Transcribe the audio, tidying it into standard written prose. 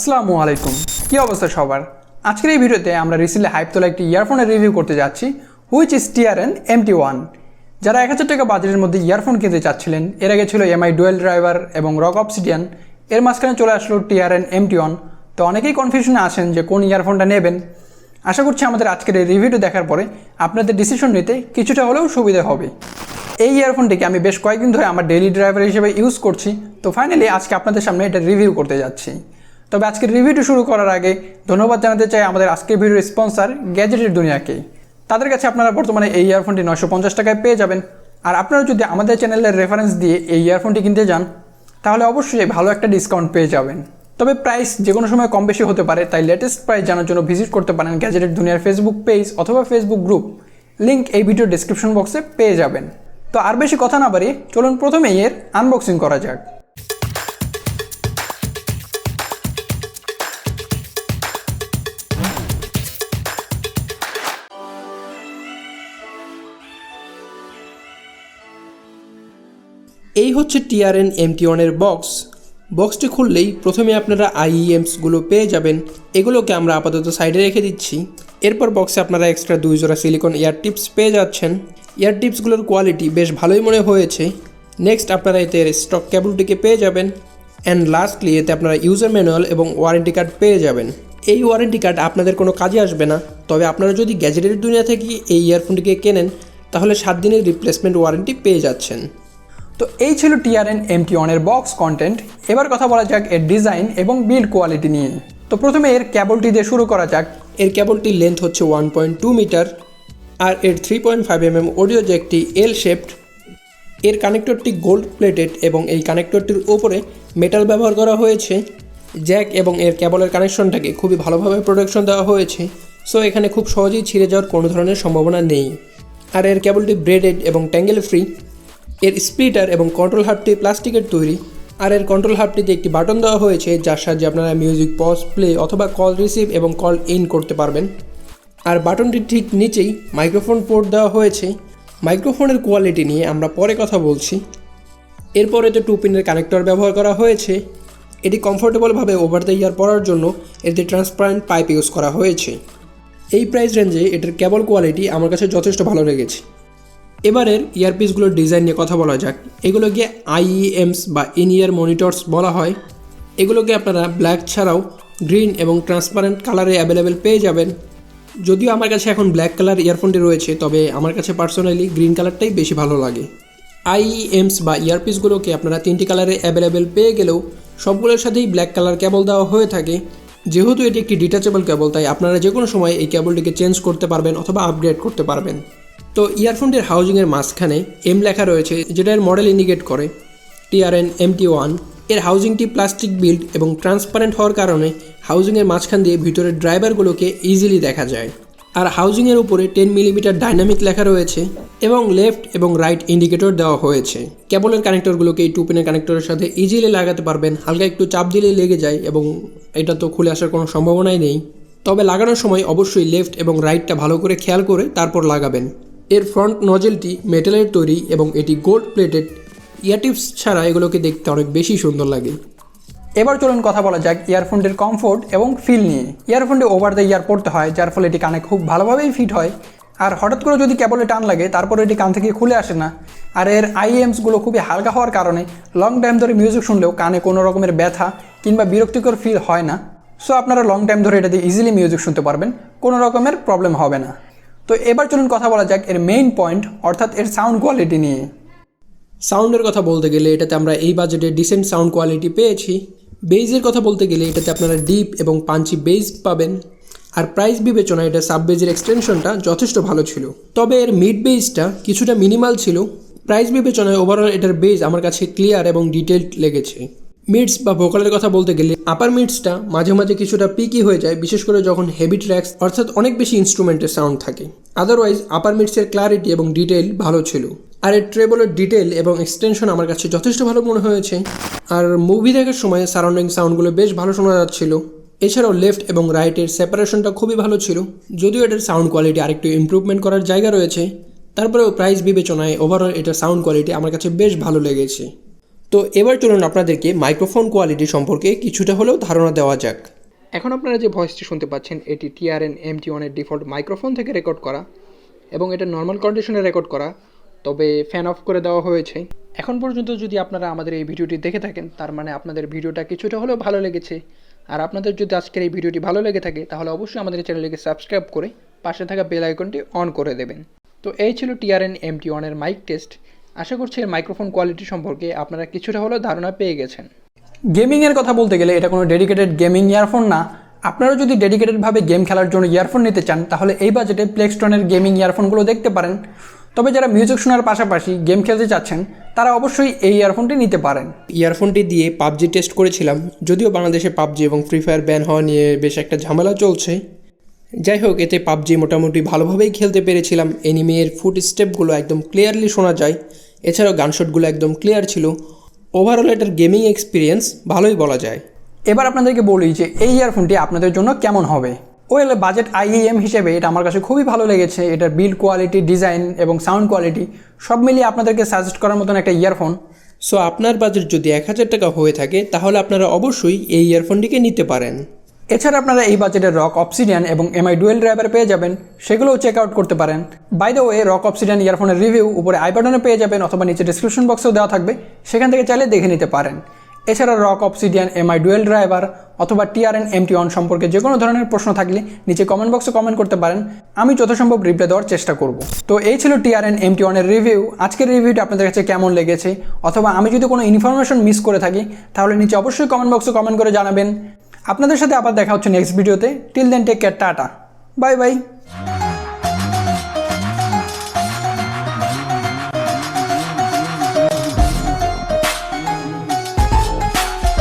আসসালামু আলাইকুম, কি অবস্থা সবার। আজকের এই ভিডিওতে আমরা রিসেন্টলি হাইপ তোলা একটি ইয়ারফোনের রিভিউ করতে যাচ্ছি, হুইচ ইজ TRN MT1। যারা 1000 টাকা বাজেটের মধ্যে ইয়ারফোন কিনতে চাচ্ছিলেন, এর আগে ছিল MI ডুয়েল ড্রাইভার এবং রক অবসিডিয়ান, এর মাঝখানে চলে আসলো TRN MT1। তো অনেকেই কনফিউশনে আসেন যে কোন ইয়ারফোনটা নেবেন। আশা করছি আমাদের আজকের এই রিভিউটা দেখার পরে আপনাদের ডিসিশন নিতে কিছুটা হলেও সুবিধা হবে। এই ইয়ারফোনটিকে আমি বেশ কয়েকদিন ধরে আমার ডেইলি ড্রাইভার হিসেবে ইউজ করছি, তো ফাইনালি আজকে আপনাদের সামনে এটা রিভিউ করতে যাচ্ছি। তবে আজকের রিভিউটি শুরু করার আগে ধন্যবাদ জানাতে চাই আমাদের আজকের ভিডিওর স্পন্সর গ্যাজেটের দুনিয়াকে। তাদের কাছে আপনারা বর্তমানে এই ইয়ারফোনটি 950 টাকায় পেয়ে যাবেন। আর আপনারা যদি আমাদের চ্যানেলের রেফারেন্স দিয়ে এই ইয়ারফোনটি কিনতে যান, তাহলে অবশ্যই ভালো একটা ডিসকাউন্ট পেয়ে যাবেন। তবে প্রাইস যে কোনো সময় কম বেশি হতে পারে, তাই লেটেস্ট প্রাইস জানার জন্য ভিজিট করতে পারেন গ্যাজেটের দুনিয়ার ফেসবুক পেজ অথবা ফেসবুক গ্রুপ, লিঙ্ক এই ভিডিও ডিসক্রিপশন বক্সে পেয়ে যাবেন। তো আর বেশি কথা না বাড়িয়ে চলুন প্রথমেই এর আনবক্সিং করা যাক। এই হচ্ছে TRN MT1 এর বক্সটি খুললেই প্রথমে আপনারা iems-গুলো পেয়ে যাবেন। এগুলোকে আমরা আপাতত সাইডে রেখে দিচ্ছি। এরপর বক্সে আপনারা এক্সট্রা 2 জোড়া সিলিকন ইয়ার টিপস পেয়ে যাচ্ছেন। ইয়ার টিপসগুলোর কোয়ালিটি বেশ ভালোই মনে হয়েছে। নেক্সট আপনারা এতে স্টক কেবলটিকে পেয়ে যাবেন। অ্যান্ড লাস্টলি এতে আপনারা ইউজার ম্যানুয়াল এবং ওয়ারেন্টি কার্ড পেয়ে যাবেন। এই ওয়ারেন্টি কার্ড আপনাদের কোনো কাজে আসবে না, তবে আপনারা যদি গ্যাজেটের দুনিয়া থেকে এই ইয়ারফোনটিকে কেনেন তাহলে 7 দিনের রিপ্লেসমেন্ট ওয়ারেন্টি পেয়ে যাচ্ছেন। তো এই ছিল TRN MT1 এর বক্স কন্টেন্ট। এবার কথা বলা যাক এর ডিজাইন এবং বিল্ড কোয়ালিটি নিয়ে। তো প্রথমে এর কেবলটি দিয়ে শুরু করা যাক। এর কেবলটির লেন্থ হচ্ছে 1.2 মিটার আর এর 3.5 mm অডিও জ্যাকটি এল শেপড। এর কানেক্টরটি গোল্ড প্লেটেড এবং এই কানেক্টরটির উপরে মেটাল ব্যবহার করা হয়েছে। জ্যাক এবং এর কেবলের কানেকশনটাকে খুবই ভালোভাবে প্রোটেকশন দেওয়া হয়েছে, সো এখানে খুব সহজেই ছিঁড়ে যাওয়ার কোনো ধরনের সম্ভাবনা নেই। আর এর কেবলটি ব্রেডেড এবং ট্যাঙ্গেল ফ্রি। এর স্প্লিটার এবং কন্ট্রোল হাবটি প্লাস্টিকের তৈরি। আর এর কন্ট্রোল হাবটিতে একটি বাটন দেওয়া হয়েছে, যার সাহায্যে আপনারা মিউজিক পজ, প্লে অথবা কল রিসিভ এবং কল ইন করতে পারবেন। আর বাটনটির ঠিক নিচেই মাইক্রোফোন পোর্ট দেওয়া হয়েছে। মাইক্রোফোনের কোয়ালিটি নিয়ে আমরা পরে কথা বলছি। এরপর এতে 2 পিনের কানেক্টর ব্যবহার করা হয়েছে। এটি কমফোর্টেবলভাবে ওভার দ্য ইয়ার পরার জন্য এতে ট্রান্সপারেন্ট পাইপ ইউজ করা হয়েছে। এই প্রাইস রেঞ্জে এটার কেবল কোয়ালিটি আমার কাছে যথেষ্ট ভালো লেগেছে। এবারের ইয়ারপিসগুলোর ডিজাইন নিয়ে কথা বলা যাক। এগুলোকে iems বা ইন ইয়ার মনিটরস বলা হয়। এগুলোকে আপনারা ব্ল্যাক ছাড়াও গ্রিন এবং ট্রান্সপারেন্ট কালারে অ্যাভেলেবেল পেয়ে যাবেন। যদিও আমার কাছে এখন ব্ল্যাক কালার ইয়ারফোনটি রয়েছে, তবে আমার কাছে পার্সোনালি গ্রিন কালারটাই বেশি ভালো লাগে। iems বা ইয়ারপিসগুলোকে আপনারা 3টি কালারে অ্যাভেলেবেল পেয়ে গেলেও সবগুলোর সাথেই ব্ল্যাক কালার কেবল দেওয়া হয়ে থাকে। যেহেতু এটি একটি ডিটাচেবল কেবল, তাই আপনারা যে কোনো সময় এই কেবলটিকে চেঞ্জ করতে পারবেন অথবা আপগ্রেড করতে পারবেন। তো ইয়ারফোনটির হাউজিংয়ের মাঝখানে এম লেখা রয়েছে, যেটা এর মডেল ইন্ডিকেট করে TRN MT1। এর হাউজিংটি প্লাস্টিক বিল্ড এবং ট্রান্সপারেন্ট হওয়ার কারণে হাউজিংয়ের মাঝখান দিয়ে ভিতরের ড্রাইভারগুলোকে ইজিলি দেখা যায়। আর হাউজিংয়ের উপরে 10 মিলিমিটার ডাইনামিক লেখা রয়েছে এবং লেফট এবং রাইট ইন্ডিকেটর দেওয়া হয়েছে। কেবলের কানেক্টরগুলোকে এই 2 পিনের কানেক্টরের সাথে ইজিলি লাগাতে পারবেন। হালকা একটু চাপ দিলেই লেগে যায় এবং এটা তো খুলে আসার কোনো সম্ভাবনাই নেই। তবে লাগানোর সময় অবশ্যই লেফট এবং রাইটটা ভালো করে খেয়াল করে তারপর লাগাবেন। এর ফ্রন্ট নজেলটি মেটালের তৈরি এবং এটি গোল্ড প্লেটেড। ইয়ারটিপস ছাড়া এগুলোকে দেখতে অনেক বেশি সুন্দর লাগে। এবার চলুন কথা বলা যাক ইয়ারফোনটির কমফোর্ট এবং ফিল নিয়ে। ইয়ারফোনটি ওভার দ্য ইয়ার পড়তে হয়, যার ফলে এটি কানে খুব ভালোভাবেই ফিট হয়। আর হঠাৎ করে যদি কেবলে টান লাগে, তারপরে এটি কান থেকে খুলে আসে না। আর এর iems-গুলো খুবই হালকা হওয়ার কারণে লং টাইম ধরে মিউজিক শুনলেও কানে কোনো রকমের ব্যথা কিংবা বিরক্তিকর ফিল হয় না। সো আপনারা লং টাইম ধরে এটা দিয়ে ইজিলি মিউজিক শুনতে পারবেন, কোনো রকমের প্রবলেম হবে না। তো এবার চলুন কথা বলা যাক এর মেইন পয়েন্ট, অর্থাৎ এর সাউন্ড কোয়ালিটি নিয়ে। সাউন্ডের কথা বলতে গেলে এটাতে আমরা এই বাজেটে ডিসেন্ট সাউন্ড কোয়ালিটি পেয়েছি। বেজের কথা বলতে গেলে এটাতে আপনারা ডিপ এবং পাঞ্চি বেজ পাবেন। আর প্রাইস বিবেচনায় এটা সাব বেজের এক্সটেনশনটা যথেষ্ট ভালো ছিল, তবে এর মিড বেজটা কিছুটা মিনিমাল ছিল। প্রাইস বিবেচনায় ওভারঅল এটার বেজ আমার কাছে ক্লিয়ার এবং ডিটেলড লেগেছে। মিডস বা ভোকালের কথা বলতে গেলে আপার মিডসটা মাঝে মাঝে কিছুটা পিকি হয়ে যায়, বিশেষ করে যখন হেভি ট্র্যাক্স অর্থাৎ অনেক বেশি ইনস্ট্রুমেন্টের সাউন্ড থাকে। আদারওয়াইজ আপার মিডসের ক্লারিটি এবং ডিটেল ভালো ছিল। আর এর ট্রেবলের ডিটেল এবং এক্সটেনশন আমার কাছে যথেষ্ট ভালো মনে হয়েছে। আর মুভি দেখার সময় সারাউন্ডিং সাউন্ডগুলো বেশ ভালো শোনা যাচ্ছিল। এছাড়াও লেফট এবং রাইটের সেপারেশনটা খুবই ভালো ছিল, যদিও এটার সাউন্ড কোয়ালিটি আরেকটু ইমপ্রুভমেন্ট করার জায়গা রয়েছে। তারপরেও প্রাইস বিবেচনায় ওভারঅল এটার সাউন্ড কোয়ালিটি আমার কাছে বেশ ভালো লেগেছে। তো এবার চলুন আপনাদেরকে মাইক্রোফোন কোয়ালিটি সম্পর্কে কিছুটা হলেও ধারণা দেওয়া যাক। এখন আপনারা যে ভয়েসটি শুনতে পাচ্ছেন এটি TRN MT1 এর ডিফল্ট মাইক্রোফোন থেকে রেকর্ড করা এবং এটা নর্মাল কন্ডিশনে রেকর্ড করা, তবে ফ্যান অফ করে দেওয়া হয়েছে। এখন পর্যন্ত যদি আপনারা আমাদের এই ভিডিওটি দেখে থাকেন তার মানে আপনাদের ভিডিওটা কিছুটা হলেও ভালো লেগেছে। আর আপনাদের যদি আজকের এই ভিডিওটি ভালো লেগে থাকে তাহলে অবশ্যই আমাদের চ্যানেলটিকে সাবস্ক্রাইব করে পাশে থাকা বেল আইকনটি অন করে দেবেন। তো এই ছিল TRN MT1 এর মাইক টেস্ট। আশা করছি এর মাইক্রোফোন কোয়ালিটি সম্পর্কে আপনারা কিছুটা হলেও ধারণা পেয়ে গেছেন। গেমিংয়ের কথা বলতে গেলে এটা কোনো ডেডিকেটেড গেমিং ইয়ারফোন না। আপনারা যদি ডেডিকেটেডভাবে গেম খেলার জন্য ইয়ারফোন নিতে চান তাহলে এই বাজেটে প্লেক্সটনের গেমিং ইয়ারফোনগুলো দেখতে পারেন। তবে যারা মিউজিক শোনার পাশাপাশি গেম খেলতে চাচ্ছেন তারা অবশ্যই এই ইয়ারফোনটি নিতে পারেন। ইয়ারফোনটি দিয়ে পাবজি টেস্ট করেছিলাম, যদিও বাংলাদেশে পাবজি এবং ফ্রি ফায়ার ব্যান হওয়া নিয়ে বেশ একটা ঝামেলা চলছে। যাই হোক, এতে পাবজি মোটামুটি ভালোভাবেই খেলতে পেরেছিলাম। এনিমির ফুট স্টেপগুলো একদম ক্লিয়ারলি শোনা যায়, এছাড়াও গানশটগুলো একদম ক্লিয়ার ছিল। ওভারঅল এটার গেমিং এক্সপিরিয়েন্স ভালোই বলা যায়। এবার আপনাদেরকে বলি যে এই ইয়ারফোনটি আপনাদের জন্য কেমন হবে। ওয়েল, বাজেট IEM হিসেবে এটা আমার কাছে খুবই ভালো লেগেছে। এটার বিল্ড কোয়ালিটি, ডিজাইন এবং সাউন্ড কোয়ালিটি সব মিলিয়ে আপনাদেরকে সাজেস্ট করার মতন একটা ইয়ারফোন। সো আপনার বাজেট যদি 1000 টাকা হয়ে থাকে তাহলে আপনারা অবশ্যই এই ইয়ারফোনটিকে নিতে পারেন। এছাড়া আপনারা এই বাজেটের রক অবসিডিয়ান এবং MI ডুয়েল ড্রাইভার পেয়ে যাবেন, সেগুলোও চেক আউট করতে পারেন। By the way, rock obsidian ইয়ারফোনের রিভিউ উপরে আই বাটনে পেয়ে যাবেন অথবা নিচে ডিসক্রিপশন বক্সেও দেওয়া থাকবে, সেখান থেকে চাইলে দেখে নিতে পারেন। এছাড়া rock obsidian, MI dual driver অথবা TRN MT1 সম্পর্কে যে কোনো ধরনের প্রশ্ন থাকলে নিচে কমেন্ট বক্সে কমেন্ট করতে পারেন, আমি যথাসম্ভব রিপ্লাই দেওয়ার চেষ্টা করব। তো এই ছিল TRN MT1 এর রিভিউ। আজকের রিভিউটা আপনাদের কাছে কেমন লেগেছে অথবা আমি যদি কোনো ইনফরমেশন মিস করে থাকি তাহলে নিচে অবশ্যই কমেন্ট বক্সে কমেন্ট করে জানাবেন। আপনাদের সাথে আবার দেখা হচ্ছে নেক্সট ভিডিওতে। Till then take care, tata, bye by.